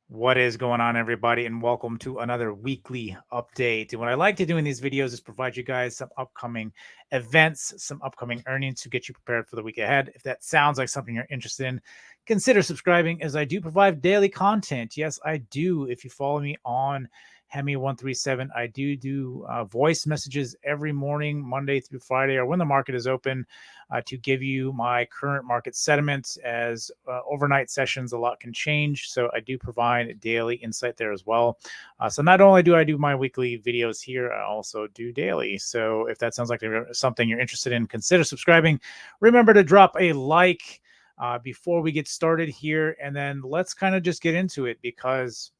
What is going on, everybody, and welcome to another weekly update. And what I like to do in these videos is provide you guys some upcoming events, some upcoming earnings to get you prepared for the week ahead. If that sounds like something you're interested in, consider subscribing as I do provide daily content. Yes, I do. If you follow me on Hemi137, I do voice messages every morning, Monday through Friday, or when the market is open, to give you my current market sentiments. As overnight sessions, a lot can change, so I do provide daily insight there as well. So not only do I do my weekly videos here, I also do daily. So if that sounds like something you're interested in, consider subscribing. Remember to drop a like before we get started here, and then let's kind of just get into it, because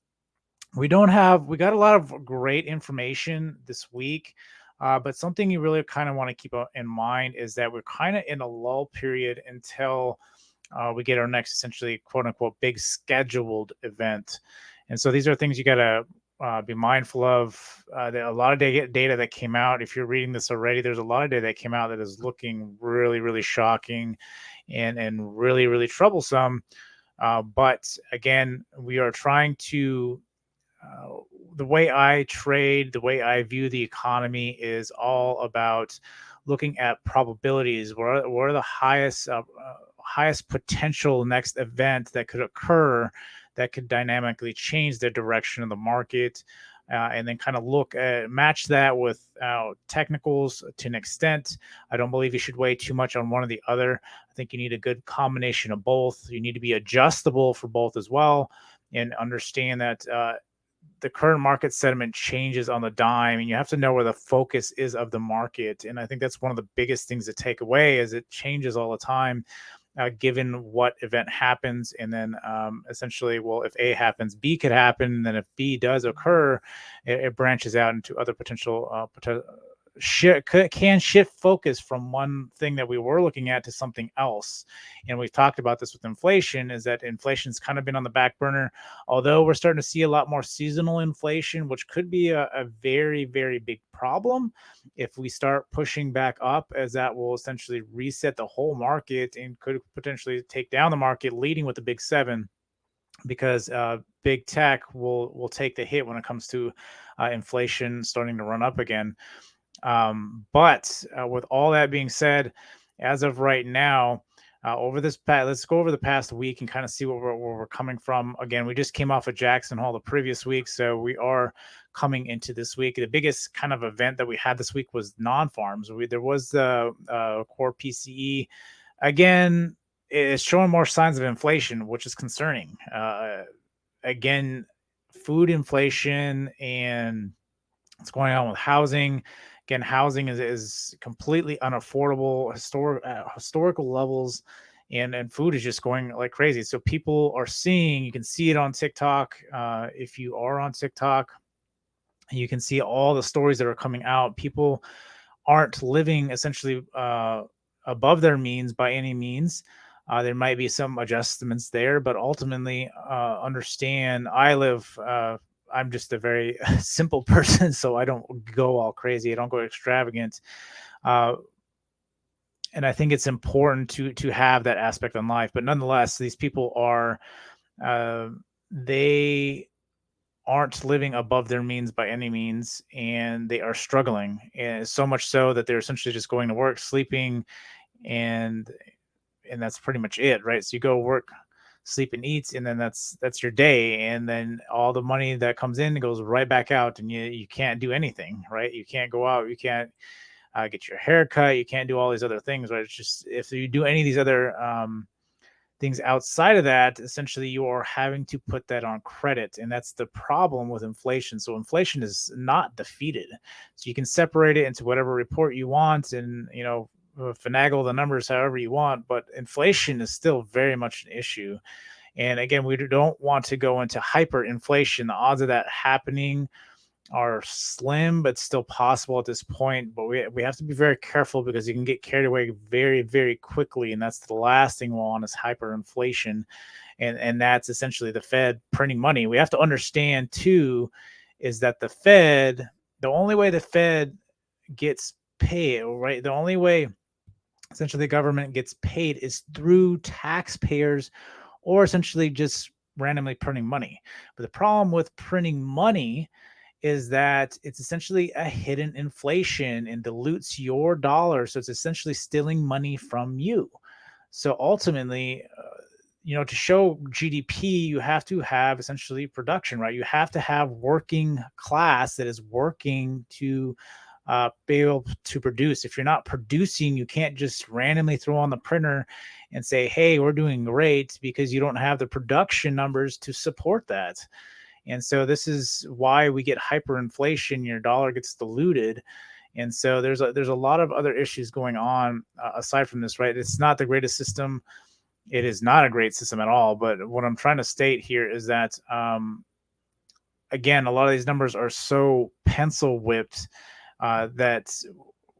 we got a lot of great information this week. But something you really kind of want to keep in mind is that we're kind of in a lull period until we get our next, essentially, quote unquote, big scheduled event. And so these are things you got to be mindful of. A lot of data that came out. If you're reading this already, there's a lot of data that came out that is looking really, really shocking and really, really troublesome. But again, we are trying to uh, the way I trade, the way I view the economy is all about looking at probabilities. What are the highest potential next event that could occur that could dynamically change the direction of the market? And then kind of match that with technicals to an extent. I don't believe you should weigh too much on one or the other. I think you need a good combination of both. You need to be adjustable for both as well, and understand that the current market sentiment changes on the dime, and you have to know where the focus is of the market. And I think that's one of the biggest things to take away, is it changes all the time, given what event happens. And then essentially, well, if A happens, B could happen. And then if B does occur, it branches out into other potential can shift focus from one thing that we were looking at to something else. And we've talked about this with inflation, is that inflation's kind of been on the back burner, although we're starting to see a lot more seasonal inflation, which could be a very, very big problem if we start pushing back up, as that will essentially reset the whole market and could potentially take down the market, leading with the big seven, because big tech will take the hit when it comes to inflation starting to run up again. But with all that being said, as of right now, let's go over the past week and kind of see where we're coming from. Again, we just came off of Jackson Hole the previous week, so we are coming into this week. The biggest kind of event that we had this week was non-farms. There was the core PCE. Again, it's showing more signs of inflation, which is concerning. Again, food inflation and what's going on with housing. Again, housing is completely unaffordable, historical levels, and food is just going like crazy. So people are seeing, you can see it on TikTok. If you are on TikTok, you can see all the stories that are coming out. People aren't living essentially above their means by any means. There might be some adjustments there, but ultimately, understand, I'm just a very simple person, so I don't go all crazy. I don't go extravagant. Uh, and I think it's important to have that aspect in life. But nonetheless, these people uh, they aren't living above their means by any means, and they are struggling, and so much so that they're essentially just going to work, sleeping, and that's pretty much it, right? So you go work, sleep, and eat, and then that's your day, and then all the money that comes in goes right back out, and you can't do anything, right? You can't go out, you can't get your hair cut, you can't do all these other things, right? It's just, if you do any of these other things outside of that, essentially you are having to put that on credit. And that's the problem with inflation. So inflation is not defeated. So you can separate it into whatever report you want, and finagle the numbers however you want, but inflation is still very much an issue. And again, we don't want to go into hyperinflation. The odds of that happening are slim, but still possible at this point. But we have to be very careful, because you can get carried away very, very quickly. And that's the last thing we want, is hyperinflation. And that's essentially the Fed printing money. We have to understand too, is that the only way the Fed gets paid, right? The only way essentially the government gets paid is through taxpayers, or essentially just randomly printing money. But the problem with printing money is that it's essentially a hidden inflation and dilutes your dollar. So it's essentially stealing money from you. So ultimately, to show GDP, you have to have essentially production, right? You have to have working class that is working to be able to produce. If you're not producing, you can't just randomly throw on the printer and say, hey, we're doing great, because you don't have the production numbers to support that. And so this is why we get hyperinflation. Your dollar gets diluted. And so there's a lot of other issues going on aside from this, right? It's not the greatest system. It is not a great system at all. But what I'm trying to state here is that, again, a lot of these numbers are so pencil whipped that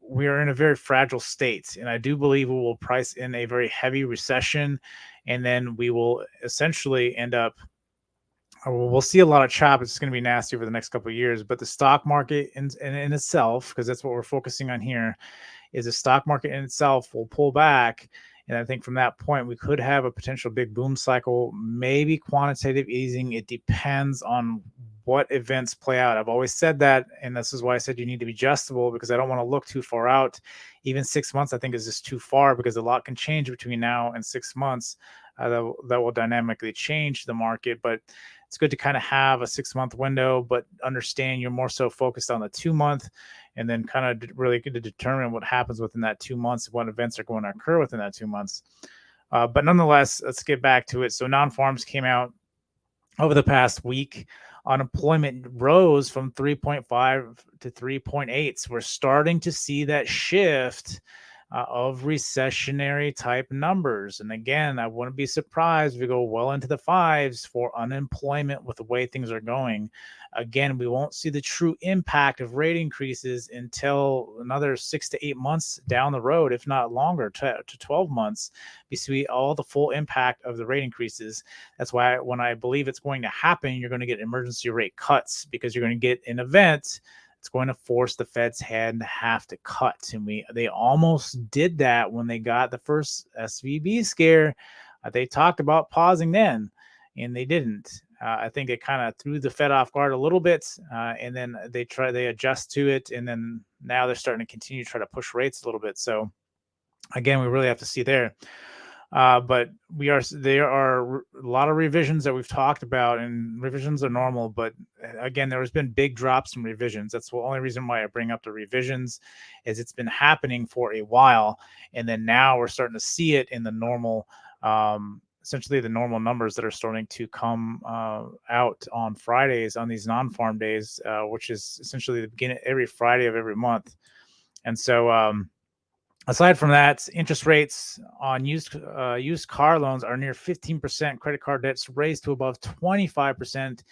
we are in a very fragile state. And I do believe we will price in a very heavy recession. And then we will essentially end up, we'll see a lot of chop. It's going to be nasty over the next couple of years. But the stock market in itself, because that's what we're focusing on here, is the stock market in itself will pull back. And I think from that point, we could have a potential big boom cycle, maybe quantitative easing. It depends on what events play out. I've always said that, and this is why I said you need to be adjustable, because I don't want to look too far out. Even 6 months, I think, is just too far, because a lot can change between now and 6 months that will dynamically change the market. But it's good to kind of have a 6-month window, but understand you're more so focused on the 2-month, and then kind of really good to determine what happens within that 2 months, what events are going to occur within that 2 months. But nonetheless, let's get back to it. So non-farms came out over the past week. Unemployment rose from 3.5 to 3.8. So we're starting to see that shift of recessionary type numbers. And again, I wouldn't be surprised if we go well into the fives for unemployment with the way things are going. Again, we won't see the true impact of rate increases until another 6 to 8 months down the road, if not longer, to 12 months. We see all the full impact of the rate increases. That's why when I believe it's going to happen, you're going to get emergency rate cuts, because you're going to get an event. It's going to force the Fed's hand to have to cut. And they almost did that when they got the first SVB scare. They talked about pausing then, and they didn't. I think it kind of threw the Fed off guard a little bit, and then they adjust to it, and then now they're starting to continue to try to push rates a little bit. So again, we really have to see there. But there are a lot of revisions that we've talked about, and revisions are normal. But again, there has been big drops in revisions. That's the only reason why I bring up the revisions, is it's been happening for a while, and then now we're starting to see it in the normal, essentially the normal numbers that are starting to come out on Fridays, on these non-farm days, which is essentially the beginning every Friday of every month. And so, aside from that, interest rates on used car loans are near 15%. Credit card debt's raised to above 25%.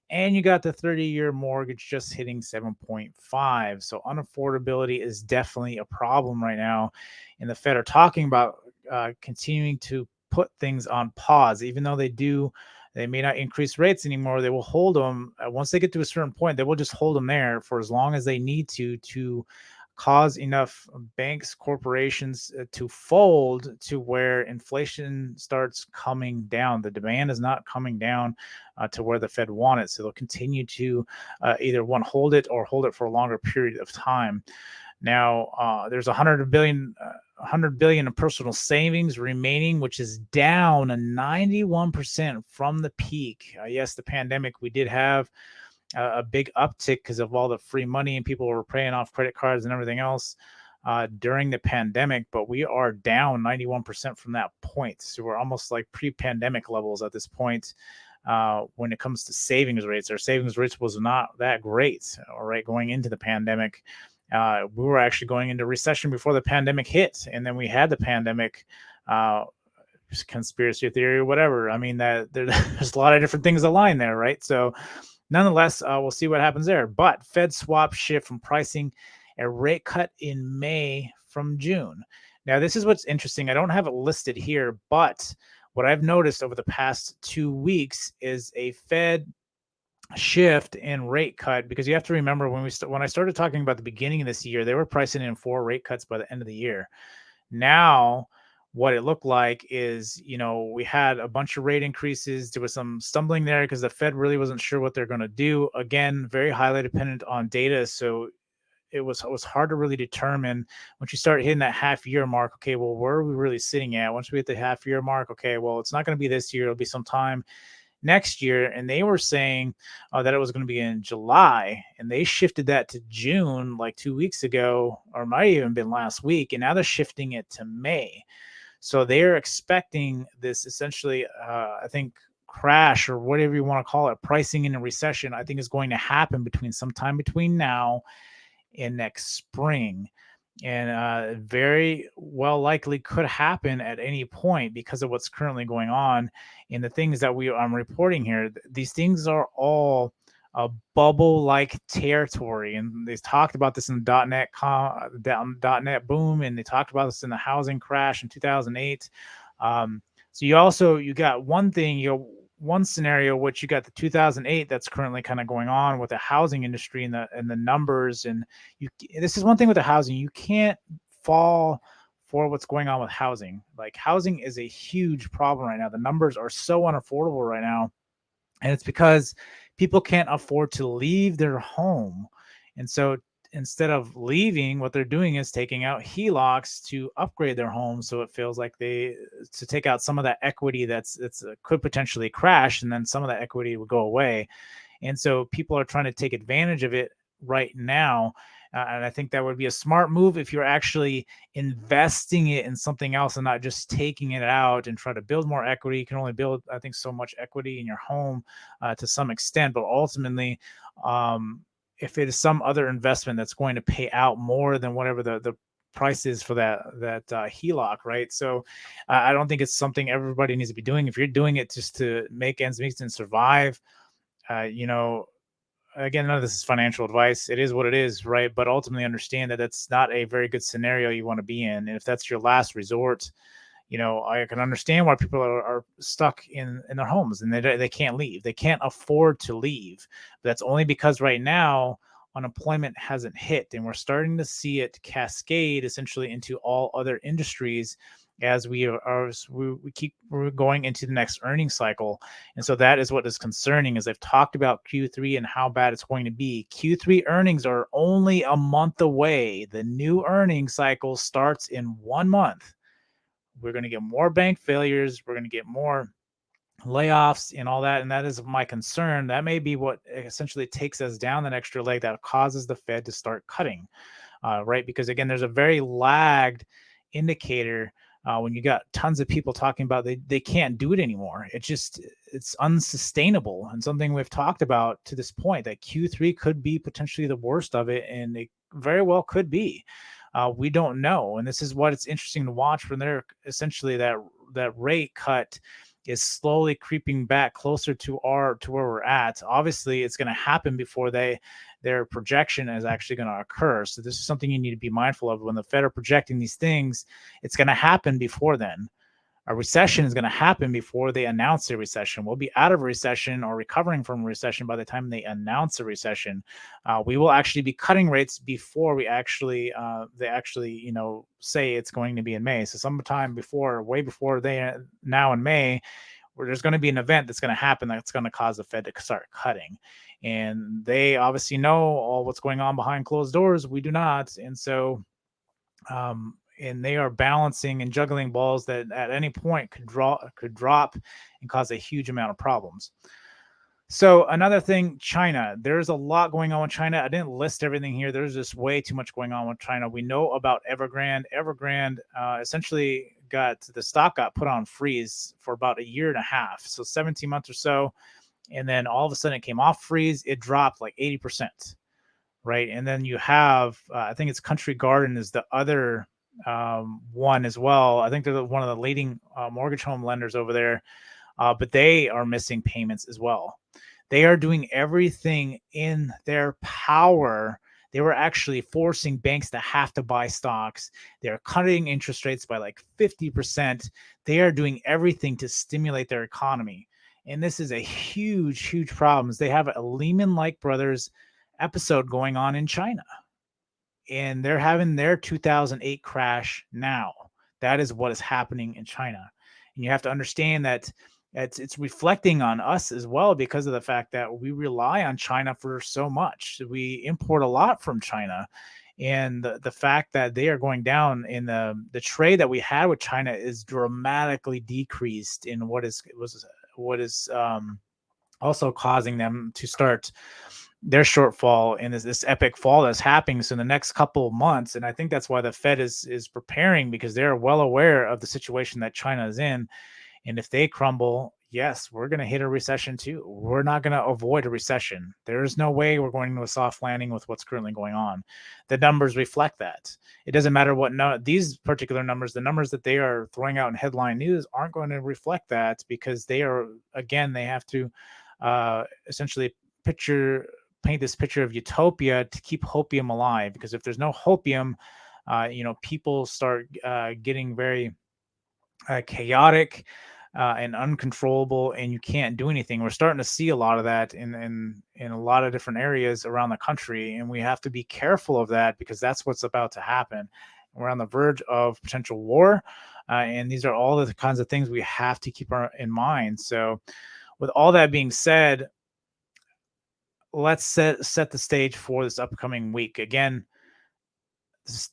And you got the 30-year mortgage just hitting 7.5. So unaffordability is definitely a problem right now. And the Fed are talking about continuing to put things on pause, even though they may not increase rates anymore. They will hold them. Once they get to a certain point, they will just hold them there for as long as they need to cause enough banks, corporations to fold to where inflation starts coming down. The demand is not coming down to where the Fed want it. So they'll continue to either hold it or hold it for a longer period of time. Now, there's 100 billion in personal savings remaining, which is down 91% from the peak. Yes, the pandemic, we did have a big uptick because of all the free money and people were paying off credit cards and everything else during the pandemic, but we are down 91% from that point. So we're almost like pre-pandemic levels at this point when it comes to savings rates. Our savings rates was not that great, all right, going into the pandemic. We were actually going into recession before the pandemic hit, and then we had the pandemic. Conspiracy theory or whatever. I mean, there's a lot of different things align there, right? So nonetheless, we'll see what happens there. But Fed swap shift from pricing a rate cut in May from June. Now, this is what's interesting. I don't have it listed here, but what I've noticed over the past 2 weeks is a Fed shift in rate cut, because you have to remember when I started talking about the beginning of this year, they were pricing in 4 rate cuts by the end of the year. Now what it looked like is, we had a bunch of rate increases. There was some stumbling there because the Fed really wasn't sure what they're going to do. Again, very highly dependent on data. So it was hard to really determine once you start hitting that half year mark. Okay, well, where are we really sitting at? Once we hit the half year mark, okay, well, it's not going to be this year. It'll be sometime next year. And they were saying that it was going to be in July, and they shifted that to June like 2 weeks ago, or might have even been last week. And now they're shifting it to May. So they're expecting this essentially, I think, crash or whatever you want to call it, pricing in a recession, I think is going to happen between sometime between now and next spring. And very well likely could happen at any point because of what's currently going on. And the things that I'm reporting here, these things are all a bubble like territory. And they talked about this in the .NET boom, and they talked about this in the housing crash in 2008. So you got one thing, one scenario, which you got the 2008 that's currently kind of going on with the housing industry and the numbers. And this is one thing with the housing, you can't fall for what's going on with housing. Like, housing is a huge problem right now. The numbers are so unaffordable right now, and it's because people can't afford to leave their home. And so instead of leaving, what they're doing is taking out HELOCs to upgrade their home. So it feels like to take out some of that equity that's could potentially crash, and then some of that equity would go away. And so people are trying to take advantage of it right now. And I think that would be a smart move if you're actually investing it in something else and not just taking it out and try to build more equity. You can only build, I think, so much equity in your home to some extent, but ultimately, if it is some other investment that's going to pay out more than whatever the price is for that HELOC, right? So I don't think it's something everybody needs to be doing. If you're doing it just to make ends meet and survive, again, none of this is financial advice. It is what it is, right? But ultimately understand that that's not a very good scenario you want to be in. And if that's your last resort, I can understand why people are stuck in their homes and they can't leave. They can't afford to leave. But that's only because right now unemployment hasn't hit, and we're starting to see it cascade essentially into all other industries as we're going into the next earnings cycle. And so that is what is concerning. As I've talked about Q3 and how bad it's going to be. Q3 earnings are only a month away. The new earnings cycle starts in 1 month. We're going to get more bank failures. We're going to get more layoffs and all that. And that is my concern. That may be what essentially takes us down that extra leg that causes the Fed to start cutting, right? Because again, there's a very lagged indicator when you got tons of people talking about they can't do it anymore. It's unsustainable, and something we've talked about to this point, that Q3 could be potentially the worst of it, and it very well could be. We don't know, and this is what it's interesting to watch when they're essentially that rate cut is slowly creeping back closer to where we're at. Obviously, it's going to happen before their projection is actually going to occur. So this is something you need to be mindful of. When the Fed are projecting these things, it's going to happen before then. A recession is going to happen before they announce a recession. We'll be out of a recession or recovering from a recession by the time they announce a recession. We will actually be cutting rates before they actually say it's going to be in May. So sometime way before now in May, where there's going to be an event that's going to happen that's going to cause the Fed to start cutting. And they obviously know all what's going on behind closed doors. We do not. And so and they are balancing and juggling balls that at any point could drop and cause a huge amount of problems. So another thing, China. There's a lot going on with China. I didn't list everything here. There's just way too much going on with China. We know about Evergrande. Evergrande essentially the stock got put on freeze for about a year and a half, so 17 months or so, and then all of a sudden it came off freeze. It dropped like 80%, right? And then you have I think it's Country Garden is the other one as well. I think they're one of the leading mortgage home lenders over there, but they are missing payments as well. They are doing everything in their power. They were actually forcing banks to have to buy stocks. They're cutting interest rates by like 50%. They are doing everything to stimulate their economy. And this is a huge, huge problem. They have a Lehman-like Brothers episode going on in China. And they're having their 2008 crash now. That is what is happening in China. And you have to understand that it's reflecting on us as well, because of the fact that we rely on China for so much. We import a lot from China. And the fact that they are going down in the trade that we had with China is dramatically decreased in what is also causing them to start their shortfall in this epic fall that's happening. So in the next couple of months, and I think that's why the Fed is preparing, because they're well aware of the situation that China is in. And if they crumble, yes, we're going to hit a recession too. We're not going to avoid a recession. There is no way we're going to a soft landing with what's currently going on. The numbers reflect that. It doesn't matter what these particular numbers, the numbers that they are throwing out in headline news aren't going to reflect that, because they are, again, they have to essentially paint this picture of utopia to keep hopium alive. Because if there's no hopium, people start getting very chaotic and uncontrollable, and you can't do anything. We're starting to see a lot of that in a lot of different areas around the country, and we have to be careful of that, because that's what's about to happen. We're on the verge of potential war, and these are all the kinds of things we have to keep in mind. So, with all that being said, let's set the stage for this upcoming week. Again,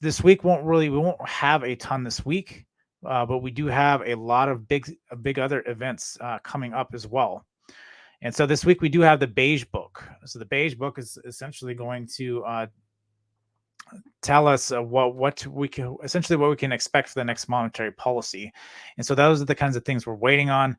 this week we won't have a ton this week, but we do have a lot of big other events coming up as well. And so this week we do have the Beige Book. So the Beige Book is essentially going to tell us what we can expect for the next monetary policy. And so those are the kinds of things we're waiting on.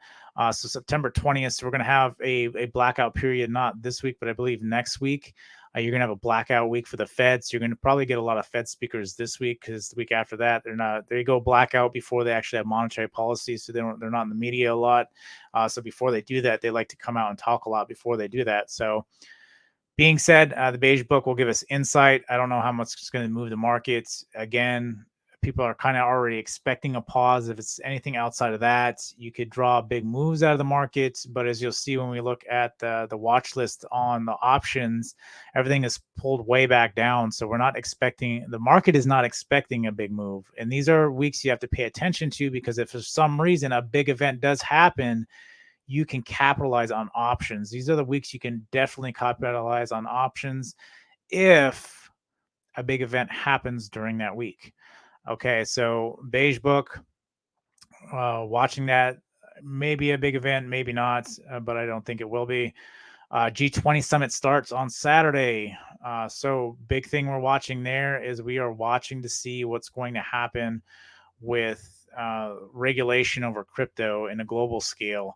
So September 20th, so we're going to have a blackout period, not this week, but I believe next week. You're going to have a blackout week for the Feds. You're going to probably get a lot of Fed speakers this week, because the week after that, they go blackout before they actually have monetary policy. So they're not in the media a lot. So before they do that, they like to come out and talk a lot before they do that. So being said, the Beige Book will give us insight. I don't know how much it's going to move the markets. Again, people are kind of already expecting a pause. If it's anything outside of that, you could draw big moves out of the market. But as you'll see when we look at the watch list on the options, everything is pulled way back down. So the market is not expecting a big move. And these are weeks you have to pay attention to, because if for some reason a big event does happen, you can capitalize on options. These are the weeks you can definitely capitalize on options if a big event happens during that week. Okay, so Beige Book, watching that, maybe a big event, maybe not, but I don't think it will be. G20 Summit starts on Saturday. So big thing we're watching there is we are watching to see what's going to happen with regulation over crypto in a global scale,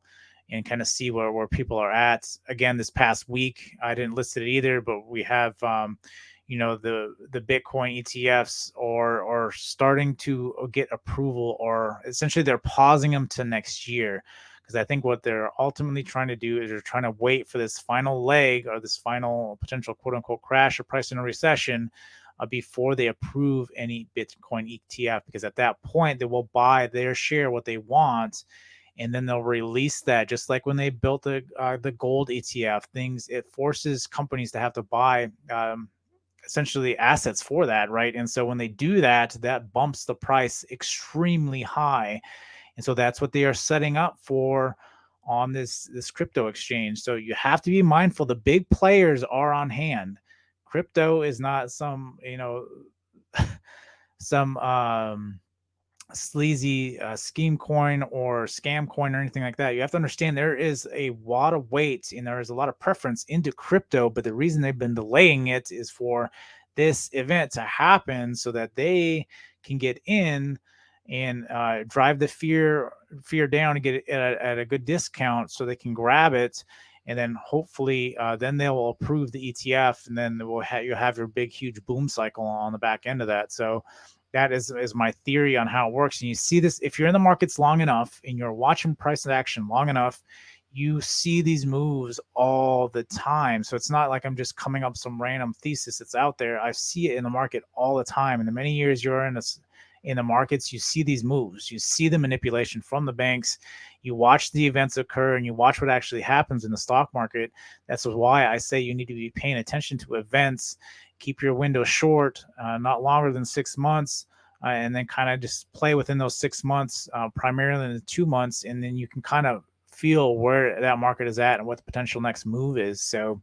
and kind of see where people are at. Again, this past week, I didn't list it either, but we have, the Bitcoin ETFs are starting to get approval, or essentially they're pausing them to next year. Because I think what they're ultimately trying to do is they're trying to wait for this final leg, or this final potential quote unquote crash or price in a recession, before they approve any Bitcoin ETF. Because at that point, they will buy their share, what they want, and then they'll release that. Just like when they built the gold ETF, it forces companies to have to buy essentially assets for that, right? And so when they do that, that bumps the price extremely high. And so that's what they are setting up for on this crypto exchange. So you have to be mindful. The big players are on hand. Crypto is not some sleazy scheme coin or scam coin or anything like that. You have to understand there is a lot of weight and there is a lot of preference into crypto, but the reason they've been delaying it is for this event to happen so that they can get in and drive the fear down and get it at a good discount so they can grab it. And then hopefully then they'll approve the ETF, and then you'll have your big, huge boom cycle on the back end of that. So that is my theory on how it works. And you see this, if you're in the markets long enough and you're watching price action long enough, you see these moves all the time. So it's not like I'm just coming up some random thesis that's out there. I see it in the market all the time. In the many years you're in the markets, you see these moves, you see the manipulation from the banks, you watch the events occur, and you watch what actually happens in the stock market. That's why I say you need to be paying attention to events. Keep your window short, not longer than 6 months. and then kind of just play within those 6 months, primarily in the 2 months, and then you can kind of feel where that market is at and what the potential next move is. So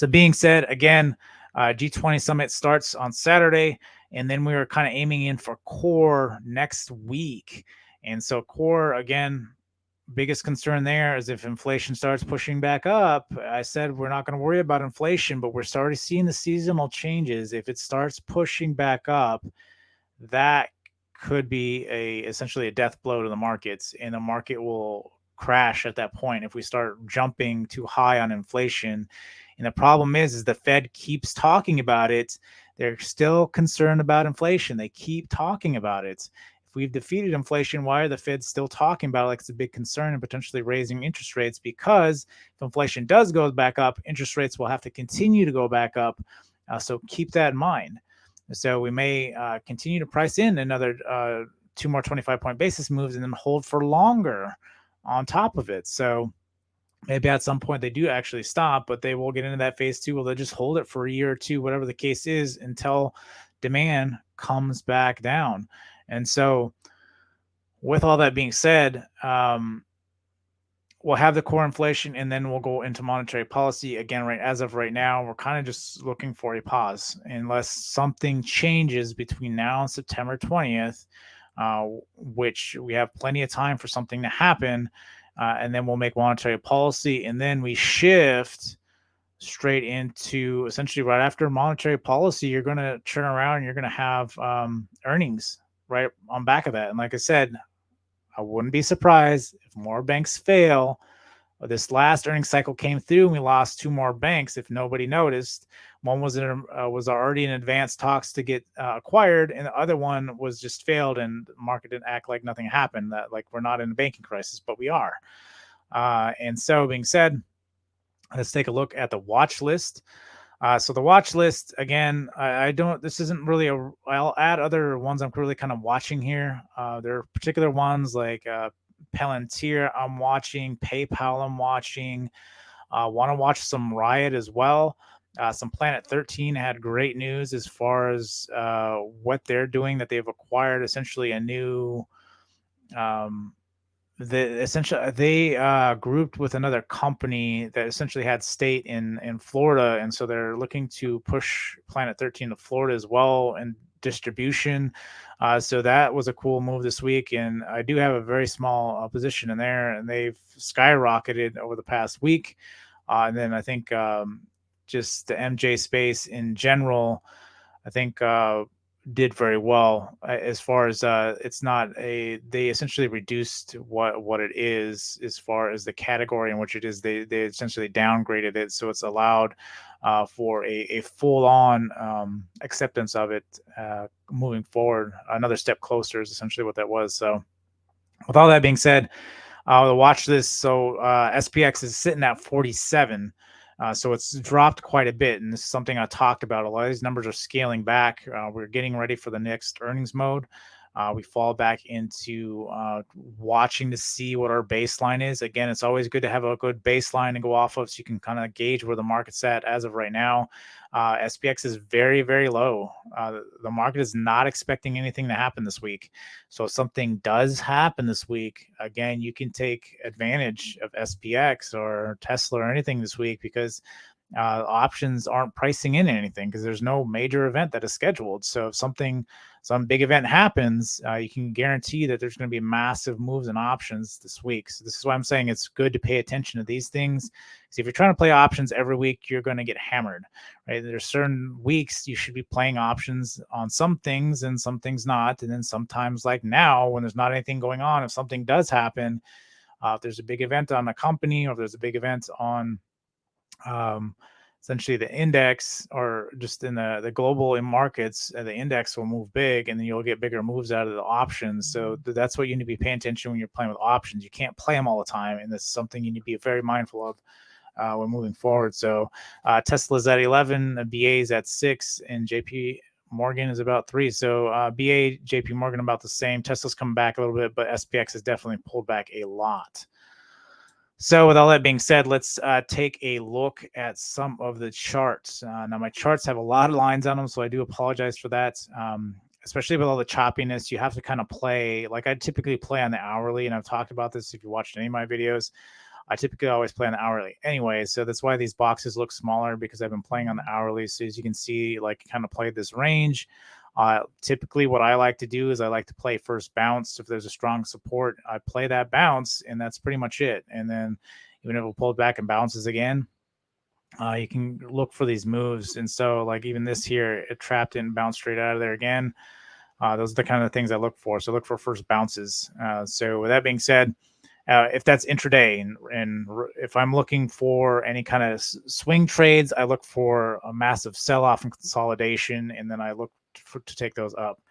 being said, again, G20 Summit starts on Saturday, and then we are kind of aiming in for core next week. And so core, again, biggest concern there is if inflation starts pushing back up. I said we're not going to worry about inflation, but we're starting seeing the seasonal changes. If it starts pushing back up, that could be essentially a death blow to the markets, and the market will crash at that point if we start jumping too high on inflation. And the problem is the Fed keeps talking about it. They're still concerned about inflation. They keep talking about it. If we've defeated inflation, why are the Fed still talking about it like it's a big concern and potentially raising interest rates? Because if inflation does go back up, interest rates will have to continue to go back up. So keep that in mind. So we may continue to price in another 2 more 25-point basis moves and then hold for longer on top of it. So maybe at some point they do actually stop, but they will get into that phase two. Well, they'll just hold it for a year or two, whatever the case is, until demand comes back down. And so with all that being said, we'll have the core inflation, and then we'll go into monetary policy again. Right, as of right now, we're kind of just looking for a pause unless something changes between now and September 20th, which we have plenty of time for something to happen, and then we'll make monetary policy, and then we shift straight into essentially right after monetary policy. You're going to turn around and you're going to have earnings right on back of that. And like I said, I wouldn't be surprised if more banks fail. This last earnings cycle came through and we lost 2 more banks if nobody noticed. One was already in advanced talks to get acquired, and the other one was just failed, and the market didn't act like nothing happened, that like we're not in a banking crisis, but we are. And so being said, let's take a look at the watch list. So the watch list, again, this isn't really I'll add other ones I'm really kind of watching here. There are particular ones like Palantir I'm watching, PayPal I'm watching, want to watch some Riot as well. Some Planet 13 had great news as far as what they're doing, that they've acquired essentially a new, they grouped with another company that essentially had state in Florida, and so they're looking to push Planet 13 to Florida as well and distribution. So that was a cool move this week, and I do have a very small position in there, and they've skyrocketed over the past week. And then I think just the MJ space in general, I think did very well as far as it's not they essentially reduced what it is as far as the category in which it is. They essentially downgraded it, so it's allowed for a full-on acceptance of it moving forward. Another step closer is essentially what that was. So with all that being said, watch this. So SPX is sitting at 47. So it's dropped quite a bit, and this is something I talked about. A lot of these numbers are scaling back. We're getting ready for the next earnings mode. We fall back into watching to see what our baseline is. Again, it's always good to have a good baseline to go off of so you can kind of gauge where the market's at as of right now. SPX is very, very low. The market is not expecting anything to happen this week. So if something does happen this week, again, you can take advantage of SPX or Tesla or anything this week, because options aren't pricing in anything because there's no major event that is scheduled. So if some big event happens, you can guarantee that there's going to be massive moves in options this week. So this is why I'm saying it's good to pay attention to these things. Because if you're trying to play options every week, you're going to get hammered, right? There's certain weeks you should be playing options on some things and some things not. And then sometimes, like now, when there's not anything going on, if something does happen, if there's a big event on a company, or if there's a big event on essentially the index, or just in the global in markets, the index will move big, and then you'll get bigger moves out of the options. So that's what you need to be paying attention when you're playing with options. You can't play them all the time, and this is something you need to be very mindful of when moving forward. So Tesla's at 11, BA is at 6, and JP Morgan is about 3. So BA, JP Morgan about the same. Tesla's coming back a little bit, but SPX has definitely pulled back a lot. So with all that being said, let's take a look at some of the charts. Now my charts have a lot of lines on them, so I do apologize for that. especially with all the choppiness, you have to kind of play. Like I typically play on the hourly, and I've talked about this if you watched any of my videos. I typically always play on the hourly anyway, so that's why these boxes look smaller, because I've been playing on the hourly. So as you can see, like kind of play this range. Typically what I like to do is I like to play first bounce. If there's a strong support, I play that bounce, and that's pretty much it. And then even if it pulls back and bounces again, you can look for these moves. And so like even this here, it trapped and bounced straight out of there again. Those are the kind of things I look for. So look for first bounces. So with that being said, if that's intraday, and if I'm looking for any kind of swing trades, I look for a massive sell-off and consolidation, and then I look to take those up,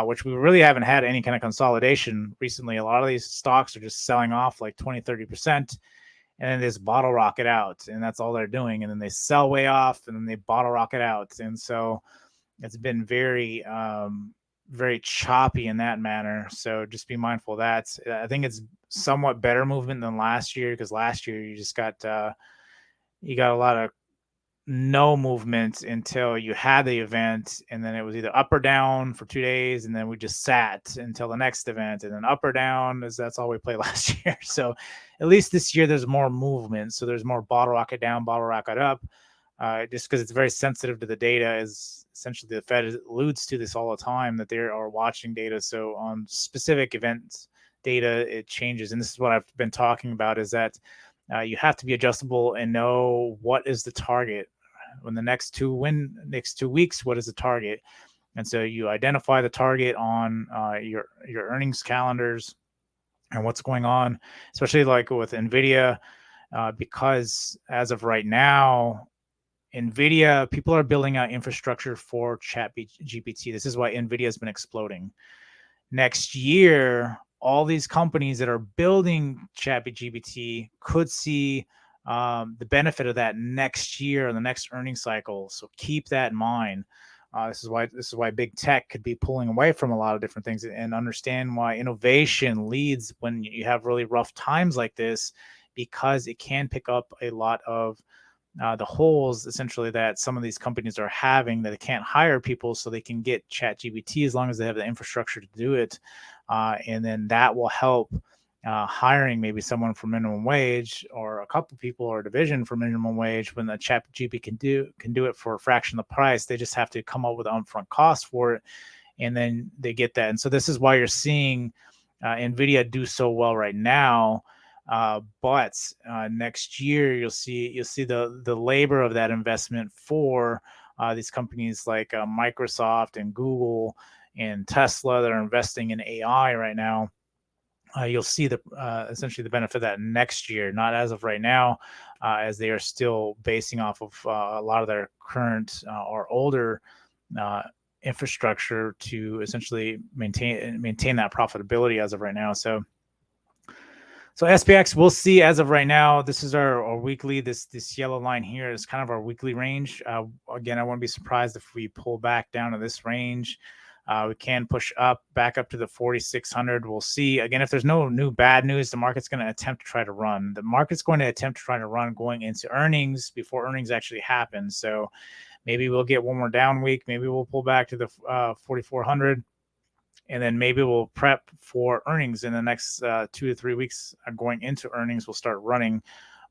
which we really haven't had any kind of consolidation recently. A lot of these stocks are just selling off like 20-30%, and then they just bottle rocket out, and that's all they're doing. And then they sell way off, and then they bottle rocket out. And so it's been very very choppy in that manner. So just be mindful of that. I think it's somewhat better movement than last year, because last year you just got you got a lot of no movement until you had the event, and then it was either up or down for 2 days, and then we just sat until the next event, and then up or down, as that's all we played last year. So at least this year there's more movement, so there's more bottle rocket down, bottle rocket up, just because it's very sensitive to the data. Is essentially the Fed alludes to this all the time, that they are watching data. So on specific events data, it changes, and this is what I've been talking about, is that you have to be adjustable and know what is the target. When the next 2 weeks, what is the target? And so you identify the target on your earnings calendars and what's going on, especially like with NVIDIA, because as of right now, NVIDIA, people are building out infrastructure for ChatGPT. This is why NVIDIA has been exploding. Next year, all these companies that are building ChatGPT could see the benefit of that next year, or the next earnings cycle. So keep that in mind. This is why big tech could be pulling away from a lot of different things, and understand why innovation leads when you have really rough times like this, because it can pick up a lot of the holes essentially that some of these companies are having, that they can't hire people, so they can get ChatGPT as long as they have the infrastructure to do it. And then that will help hiring maybe someone for minimum wage, or a couple people, or a division for minimum wage. When the ChatGPT can do it for a fraction of the price, they just have to come up with an upfront cost for it, and then they get that. And so this is why you're seeing NVIDIA do so well right now. But next year you'll see the labor of that investment for these companies like Microsoft and Google and Tesla that are investing in AI right now. You'll see the essentially the benefit of that next year, not as of right now, as they are still basing off of a lot of their current or older infrastructure to essentially maintain that profitability as of right now. So SPX, we'll see. As of right now, this is our weekly. This yellow line here is kind of our weekly range. Again, I wouldn't be surprised if we pull back down to this range. We can push back up to the 4,600. We'll see. Again, if there's no new bad news, the market's going to attempt to try to run. The market's going to attempt to try to run going into earnings before earnings actually happen. So maybe we'll get one more down week. Maybe we'll pull back to the 4,400. And then maybe we'll prep for earnings in the next 2 to 3 weeks. Going into earnings, we'll start running.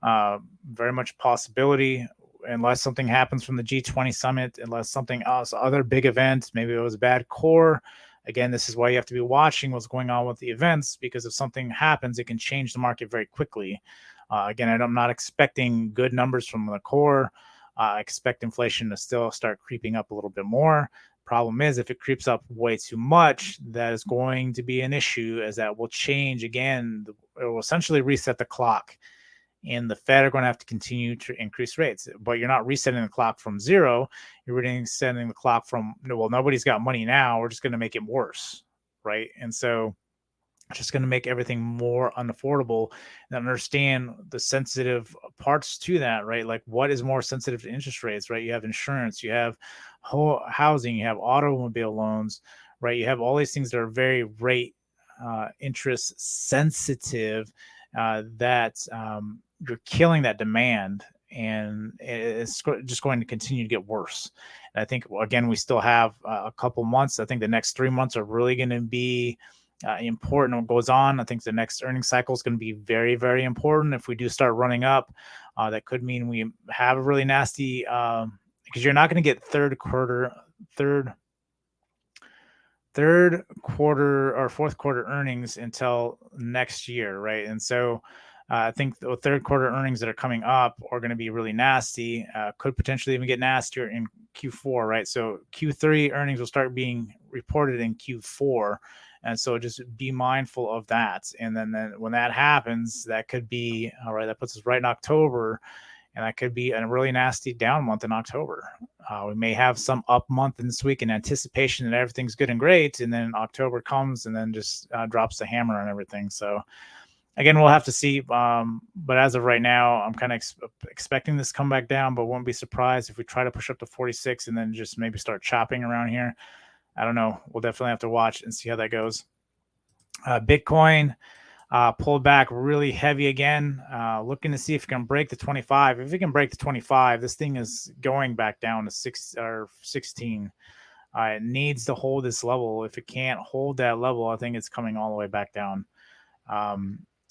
Very much possibility, unless something happens from the G20 summit, unless something else, other big events, maybe it was a bad core. Again, this is why you have to be watching what's going on with the events, because if something happens, it can change the market very quickly. Again, I'm not expecting good numbers from the core. I expect inflation to still start creeping up a little bit more. Problem is, if it creeps up way too much, that is going to be an issue, as that will change again. It will essentially reset the clock, and the Fed are going to have to continue to increase rates. But you're not resetting the clock from zero. You're resetting the clock from, well, nobody's got money now, we're just going to make it worse, right? And so it's just going to make everything more unaffordable. And understand the sensitive parts to that, right? Like, what is more sensitive to interest rates, right? You have insurance, you have housing, you have automobile loans, right? You have all these things that are very rate interest sensitive, that you're killing that demand. and it's just going to continue to get worse. And I think, again, we still have a couple months. I think the next 3 months are really going to be important. What goes on, I think the next earnings cycle is going to be very, very important. If we do start running up, that could mean we have a really nasty, because you're not going to get third quarter or fourth quarter earnings until next year, right? And so I think the third quarter earnings that are coming up are going to be really nasty. Could potentially even get nastier in Q4, right? So Q3 earnings will start being reported in Q4. And so just be mindful of that. And then when that happens, that could be, all right, that puts us right in October. And that could be a really nasty down month in October. We may have some up month this week in anticipation that everything's good and great. And then October comes and then just drops the hammer on everything. So again, we'll have to see. But as of right now, I'm kind of expecting this to come back down, but won't be surprised if we try to push up to 46 and then just maybe start chopping around here. I don't know. We'll definitely have to watch and see how that goes. Bitcoin pulled back really heavy again, looking to see if it can break the 25. If it can break the 25, this thing is going back down to 16. It needs to hold this level. If it can't hold that level, I think it's coming all the way back down.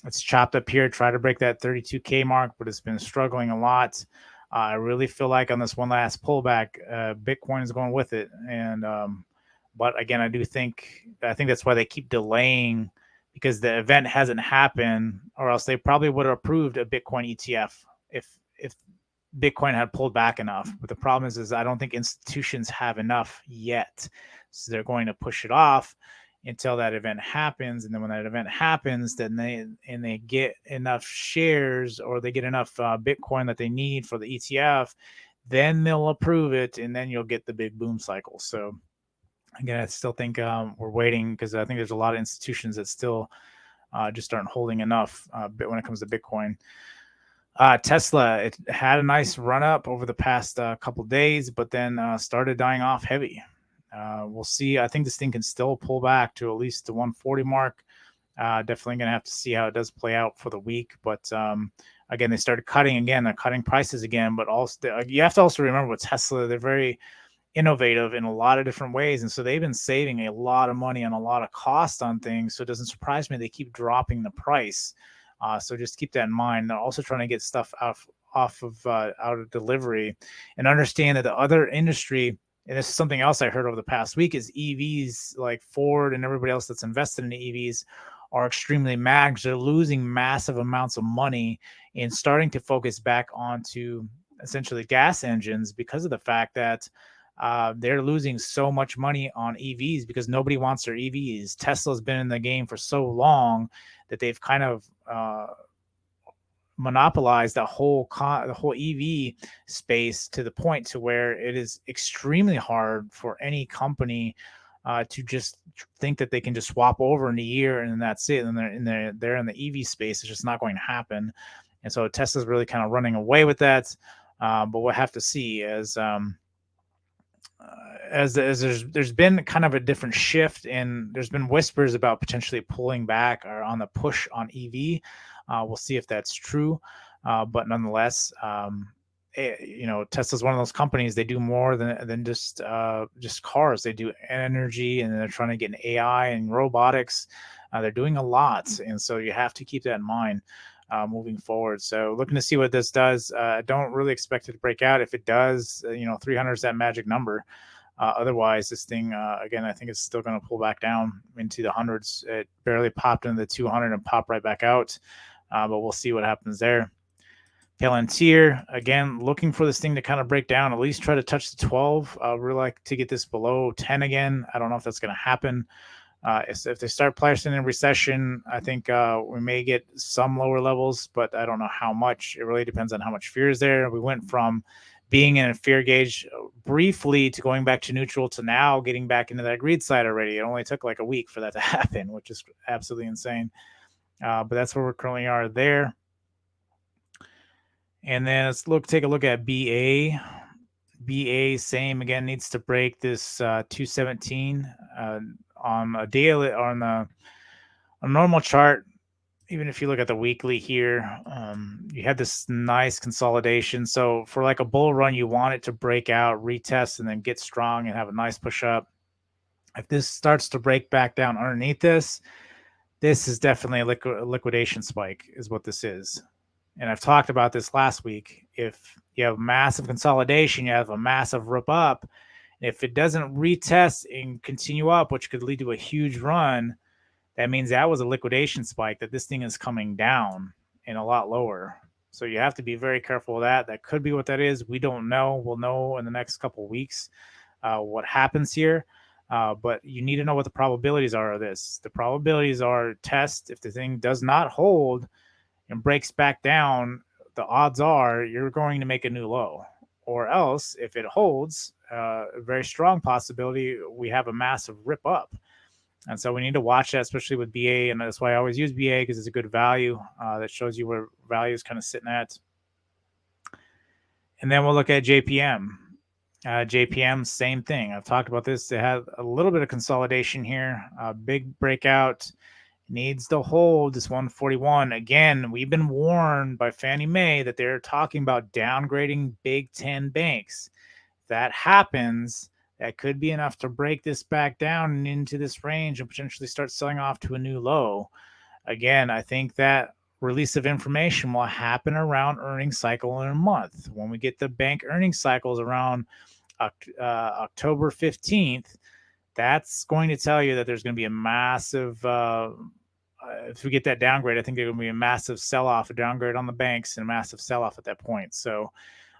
It's chopped up here, try to break that 32K mark, but it's been struggling a lot. I really feel like on this one last pullback, Bitcoin is going with it. And but again, I think that's why they keep delaying, because the event hasn't happened, or else they probably would have approved a Bitcoin ETF if Bitcoin had pulled back enough. But the problem is I don't think institutions have enough yet. So they're going to push it off until that event happens. And then when that event happens, then they get enough shares, or they get enough Bitcoin that they need for the ETF, then they'll approve it, and then you'll get the big boom cycle. So again, I still think we're waiting, because I think there's a lot of institutions that still just aren't holding enough when it comes to Bitcoin. Tesla, it had a nice run up over the past couple days, but then started dying off heavy. We'll see. I think this thing can still pull back to at least the 140 mark. Definitely going to have to see how it does play out for the week. But again, they started cutting again. They're cutting prices again. But also, you have to also remember with Tesla, they're very innovative in a lot of different ways. And so they've been saving a lot of money on a lot of cost on things. So it doesn't surprise me they keep dropping the price. So just keep that in mind. They're also trying to get stuff out of delivery, and understand that the other industry, and this is something else I heard over the past week, is EVs, like Ford and everybody else that's invested in EVs, are extremely mad because they're losing massive amounts of money and starting to focus back onto essentially gas engines, because of the fact that they're losing so much money on EVs because nobody wants their EVs. Tesla's been in the game for so long that they've kind of monopolized the whole EV space, to the point to where it is extremely hard for any company to just think that they can just swap over in a year and that's it. And they're in the EV space. It's just not going to happen. And so Tesla's really kind of running away with that. But we'll have to see as there's been kind of a different shift, and there's been whispers about potentially pulling back or on the push on EV. We'll see if that's true. But nonetheless, Tesla's one of those companies. They do more than just cars. They do energy, and they're trying to get in AI and robotics. They're doing a lot, and so you have to keep that in mind moving forward. So looking to see what this does. I don't really expect it to break out. If it does, 300 is that magic number. Otherwise, this thing, again, I think it's still going to pull back down into the hundreds. It barely popped into the 200 and popped right back out. But we'll see what happens there. Palantir, again, looking for this thing to kind of break down, at least try to touch the 12. Really like to get this below 10 again. I don't know if that's going to happen. If they start pricing in recession, I think we may get some lower levels, but I don't know how much. It really depends on how much fear is there. We went from being in a fear gauge briefly to going back to neutral to now getting back into that greed side already. It only took like a week for that to happen, which is absolutely insane. But that's where we currently are there. And then let's take a look at BA. BA, same again, needs to break this 217 on a daily, on a normal chart. even if you look at the weekly here, you had this nice consolidation. So for like a bull run, you want it to break out, retest, and then get strong and have a nice push up. If this starts to break back down underneath this, this is definitely a liquidation spike is what this is. And I've talked about this last week. If you have massive consolidation, you have a massive rip up. If it doesn't retest and continue up, which could lead to a huge run, that means that was a liquidation spike, that this thing is coming down and a lot lower. So you have to be very careful with that. That could be what that is. We don't know. We'll know in the next couple of weeks what happens here. But you need to know what the probabilities are of this. The probabilities are test. If the thing does not hold and breaks back down, the odds are you're going to make a new low. Or else, if it holds, a very strong possibility we have a massive rip up. And so we need to watch that, especially with BA. And that's why I always use BA, because it's a good value that shows you where value is kind of sitting at. And then we'll look at JPM. JPM, same thing. I've talked about this. It had a little bit of consolidation here. Big breakout. Needs to hold this 141. Again, we've been warned by Fannie Mae that they're talking about downgrading Big Ten banks. If that happens, that could be enough to break this back down and into this range and potentially start selling off to a new low. Again, I think that release of information will happen around earnings cycle in a month. When we get the bank earnings cycles around October 15th, that's going to tell you that there's going to be a massive, if we get that downgrade, I think there's going to be a massive sell-off, a downgrade on the banks, and a massive sell-off at that point. So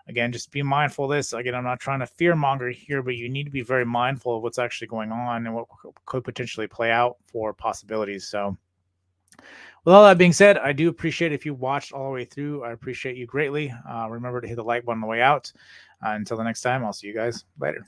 again, just be mindful of this. Again, I'm not trying to fear monger here, but you need to be very mindful of what's actually going on and what could potentially play out for possibilities. So with all that being said, I do appreciate if you watched all the way through. I appreciate you greatly. Remember to hit the like button on the way out. Until the next time, I'll see you guys later.